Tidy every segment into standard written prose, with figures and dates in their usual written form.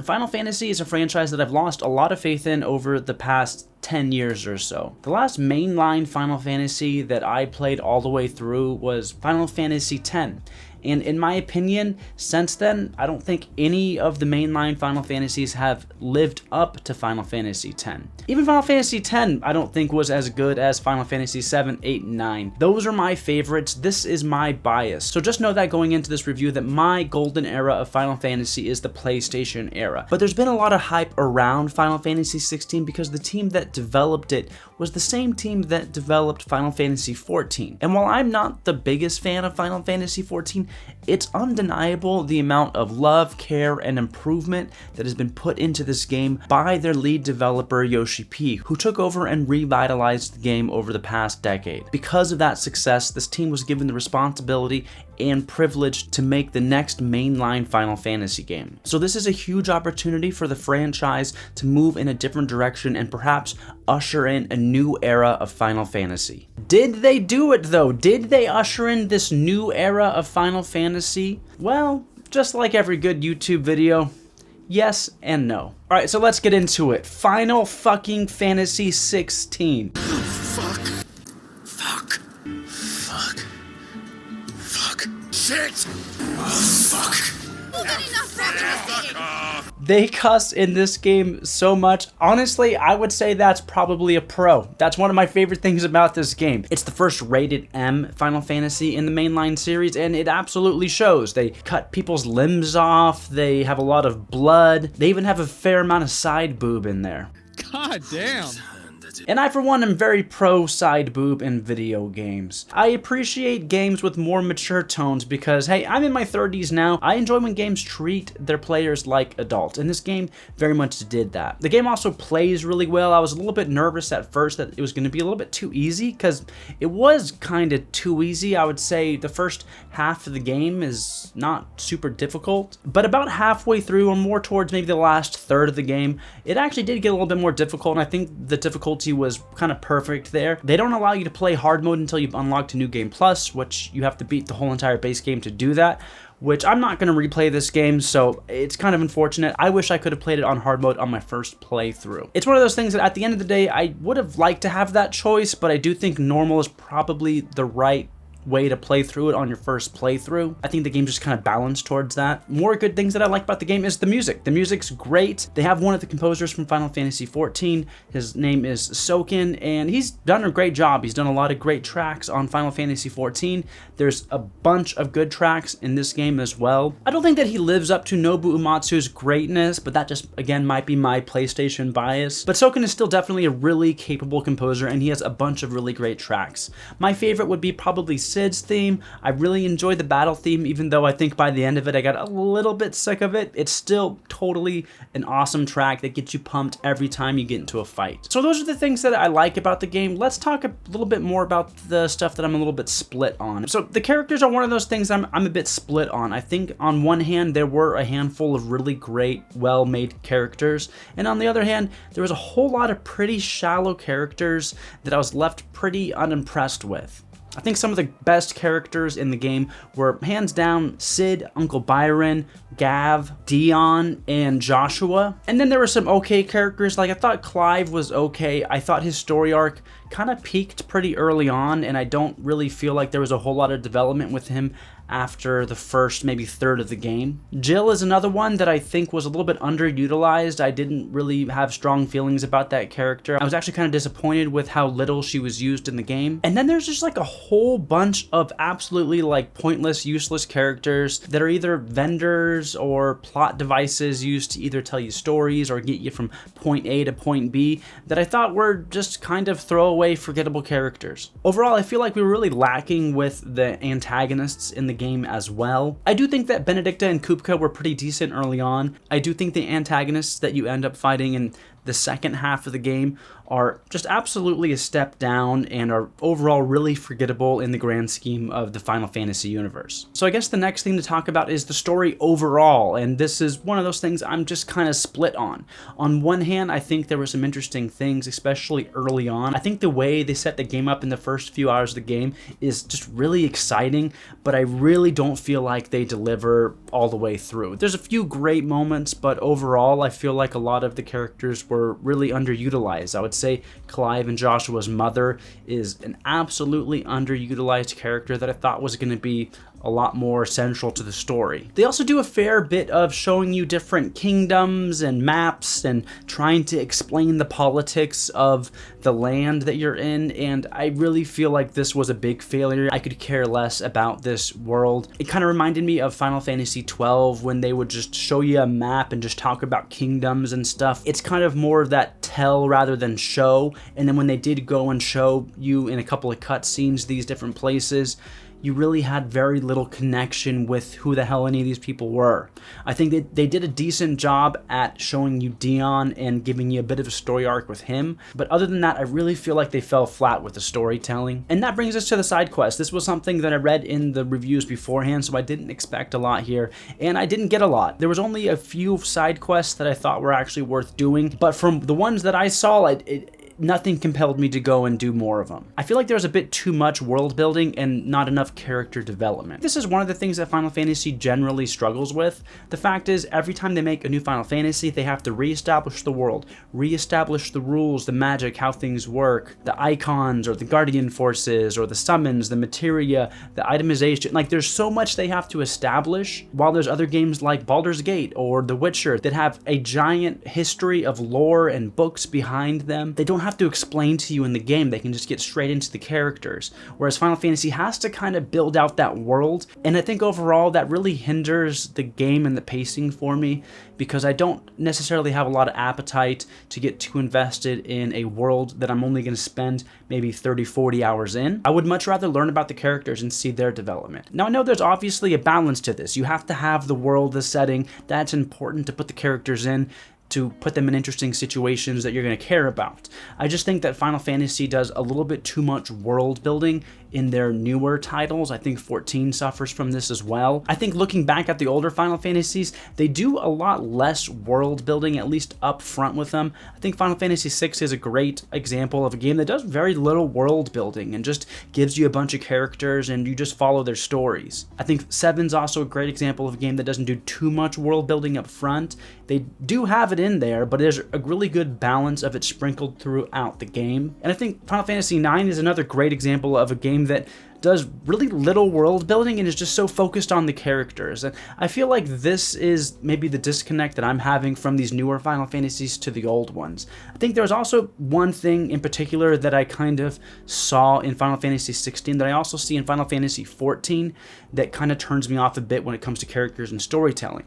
Final Fantasy is a franchise that I've lost a lot of faith in over the past 10 years or so. The last mainline Final Fantasy that I played all the way through was Final Fantasy X. And in my opinion, since then, I don't think any of the mainline Final Fantasies have lived up to Final Fantasy X. Even Final Fantasy X, I don't think was as good as Final Fantasy VII, VIII, and IX. Those are my favorites. This is my bias. So just know that going into this review that my golden era of Final Fantasy is the PlayStation era. But there's been a lot of hype around Final Fantasy XVI because the team that developed it was the same team that developed Final Fantasy XIV. And while I'm not the biggest fan of Final Fantasy XIV, it's undeniable the amount of love, care, and improvement that has been put into this game by their lead developer Yoshi P, who took over and revitalized the game over the past decade. Because of that success, this team was given the responsibility and privilege to make the next mainline Final Fantasy game. So this is a huge opportunity for the franchise to move in a different direction and perhaps usher in a new era of Final Fantasy. Did they do it though? Did they usher in this new era of Final Fantasy? Well, just like every good YouTube video, yes and no. Alright, so let's get into it. Final fucking Fantasy 16. Shit! Oh, fuck! They cuss in this game so much. Honestly, I would say that's probably a pro. That's one of my favorite things about this game. It's the first rated M Final Fantasy in the mainline series, and it absolutely shows. They cut people's limbs off, they have a lot of blood, they even have a fair amount of side boob in there. God damn. And I, for one, am very pro side boob in video games. I appreciate games with more mature tones because, hey, I'm in my 30s now. I enjoy when games treat their players like adults, and this game very much did that. The game also plays really well. I was a little bit nervous at first that it was going to be a little bit too easy because it was kind of too easy. I would say the first half of the game is not super difficult, but about halfway through or more towards maybe the last third of the game, it actually did get a little bit more difficult, and I think the difficulty was kind of perfect there. They don't allow you to play hard mode until you've unlocked a new game plus, which you have to beat the whole entire base game to do that, which I'm not going to replay this game, so it's kind of unfortunate. I wish I could have played it on hard mode on my first playthrough. It's one of those things that at the end of the day, I would have liked to have that choice, but I do think normal is probably the right way to play through it on your first playthrough. I think the game just kind of balanced towards that. More good things that I like about the game is the music. The music's great. They have one of the composers from Final Fantasy XIV. His name is Soken, and he's done a great job. He's done a lot of great tracks on Final Fantasy XIV. There's a bunch of good tracks in this game as well. I don't think that he lives up to Nobu Uematsu's greatness, but that just, again, might be my PlayStation bias. But Soken is still definitely a really capable composer, and he has a bunch of really great tracks. My favorite would be probably Cid's theme. I really enjoyed the battle theme, even though I think by the end of it I got a little bit sick of it. It's still totally an awesome track that gets you pumped every time you get into a fight. So those are the things that I like about the game. Let's talk a little bit more about the stuff that I'm a little bit split on. So the characters are one of those things I'm a bit split on. I think on one hand there were a handful of really great, well-made characters, and on the other hand there was a whole lot of pretty shallow characters that I was left pretty unimpressed with. I think some of the best characters in the game were hands down Cid, Uncle Byron, Gav, Dion, and Joshua. And then there were some okay characters. Like I thought Clive was okay. I thought his story arc kind of peaked pretty early on, and I don't really feel like there was a whole lot of development with him after the first maybe third of the game. Jill is another one that I think was a little bit underutilized. I didn't really have strong feelings about that character. I was actually kind of disappointed with how little she was used in the game. And then there's just like a whole bunch of absolutely like pointless, useless characters that are either vendors or plot devices used to either tell you stories or get you from point A to point B that I thought were just kind of throwaway, forgettable characters. Overall, I feel like we were really lacking with the antagonists in the game as well. I do think that Benedicta and Kupka were pretty decent early on. I do think the antagonists that you end up fighting in the second half of the game are just absolutely a step down and are overall really forgettable in the grand scheme of the Final Fantasy universe. So I guess the next thing to talk about is the story overall, and this is one of those things I'm just kind of split on. On one hand, I think there were some interesting things, especially early on. I think the way they set the game up in the first few hours of the game is just really exciting, but I really don't feel like they deliver all the way through. There's a few great moments, but overall I feel like a lot of the characters were really underutilized. I would say Clive and Joshua's mother is an absolutely underutilized character that I thought was going to be a lot more central to the story. They also do a fair bit of showing you different kingdoms and maps and trying to explain the politics of the land that you're in, and I really feel like this was a big failure. I could care less about this world. It kind of reminded me of Final Fantasy XII when they would just show you a map and just talk about kingdoms and stuff. It's kind of more of that tell rather than show, and then when they did go and show you in a couple of cutscenes these different places, you really had very little connection with who the hell any of these people were. I think that they did a decent job at showing you Dion and giving you a bit of a story arc with him, but other than that, I really feel like they fell flat with the storytelling. And that brings us to the side quest. This was something that I read in the reviews beforehand, so I didn't expect a lot here, and I didn't get a lot. There was only a few side quests that I thought were actually worth doing, but from the ones that I saw, nothing compelled me to go and do more of them. I feel like there was a bit too much world building and not enough character development. This is one of the things that Final Fantasy generally struggles with. The fact is, every time they make a new Final Fantasy, they have to reestablish the world, reestablish the rules, the magic, how things work, the icons or the guardian forces or the summons, the materia, the itemization. Like, there's so much they have to establish, while there's other games like Baldur's Gate or The Witcher that have a giant history of lore and books behind them. They don't have to explain to you in the game, they can just get straight into the characters, whereas Final Fantasy has to kind of build out that world, and I think overall that really hinders the game and the pacing for me, because I don't necessarily have a lot of appetite to get too invested in a world that I'm only going to spend maybe 30-40 hours in. I would much rather learn about the characters and see their development. Now I know there's obviously a balance to this. You have to have the world, the setting, that's important to put the characters in, to put them in interesting situations that you're going to care about. I just think that Final Fantasy does a little bit too much world building in their newer titles. I think 14 suffers from this as well. I think looking back at the older Final Fantasies, they do a lot less world building, at least up front with them. I think Final Fantasy VI is a great example of a game that does very little world building and just gives you a bunch of characters and you just follow their stories. I think 7's also a great example of a game that doesn't do too much world building up front. They do have it in there, but there's a really good balance of it sprinkled throughout the game. And I think Final Fantasy IX is another great example of a game that does really little world building and is just so focused on the characters. And I feel like this is maybe the disconnect that I'm having from these newer Final Fantasies to the old ones. I think there was also one thing in particular that I kind of saw in Final Fantasy XVI that I also see in Final Fantasy XIV that kind of turns me off a bit when it comes to characters and storytelling.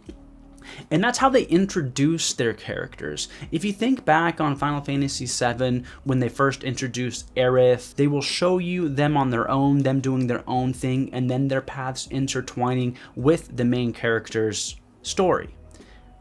And that's how they introduce their characters. If you think back on Final Fantasy VII, when they first introduced Aerith, they will show you them on their own, them doing their own thing, and then their paths intertwining with the main character's story.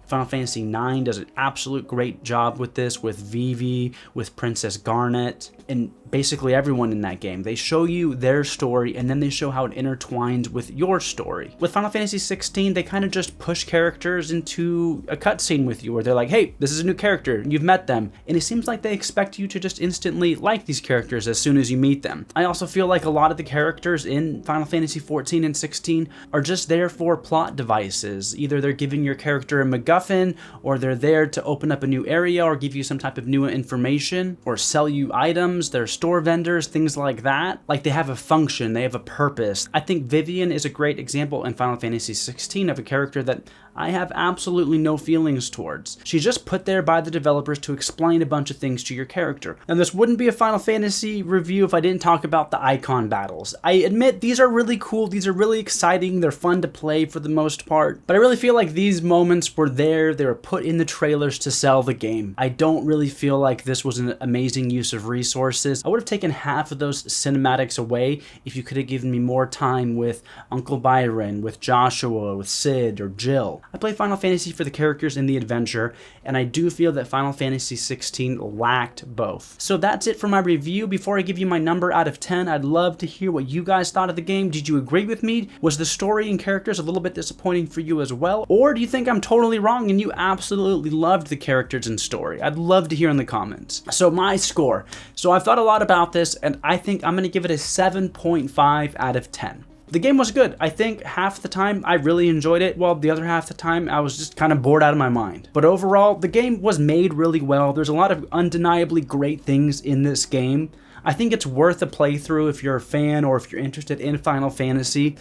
Final Fantasy IX does an absolute great job with this, with Vivi, with Princess Garnet, and basically everyone in that game. They show you their story, and then they show how it intertwines with your story. With Final Fantasy XVI, they kind of just push characters into a cutscene with you, where they're like, hey, this is a new character, you've met them, and it seems like they expect you to just instantly like these characters as soon as you meet them. I also feel like a lot of the characters in Final Fantasy XIV and XVI are just there for plot devices. Either they're giving your character a MacGuffin, or they're there to open up a new area, or give you some type of new information, or sell you items. They're store vendors, things like that. Like, they have a function, they have a purpose. I think Vivian is a great example in Final Fantasy XVI of a character that I have absolutely no feelings towards. She's just put there by the developers to explain a bunch of things to your character. And this wouldn't be a Final Fantasy review if I didn't talk about the icon battles. I admit these are really cool, these are really exciting, they're fun to play for the most part, but I really feel like these moments were there, they were put in the trailers to sell the game. I don't really feel like this was an amazing use of resources. I would have taken half of those cinematics away if you could have given me more time with Uncle Byron, with Joshua, with Sid, or Jill. I play Final Fantasy for the characters in the adventure, and I do feel that Final Fantasy XVI lacked both. So that's it for my review. Before I give you my number out of 10, I'd love to hear what you guys thought of the game. Did you agree with me? Was the story and characters a little bit disappointing for you as well? Or do you think I'm totally wrong and you absolutely loved the characters and story? I'd love to hear in the comments. So my score. So I've thought a lot about this, and I think I'm going to give it a 7.5 out of 10. The game was good. I think half the time I really enjoyed it, while the other half the time I was just kind of bored out of my mind. But overall, the game was made really well. There's a lot of undeniably great things in this game. I think it's worth a playthrough if you're a fan or if you're interested in Final Fantasy,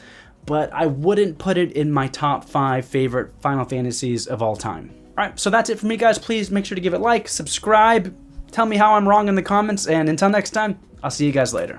but I wouldn't put it in my top 5 favorite Final Fantasies of all time. Alright, so that's it for me, guys. Please make sure to give it a like, subscribe, tell me how I'm wrong in the comments, and until next time, I'll see you guys later.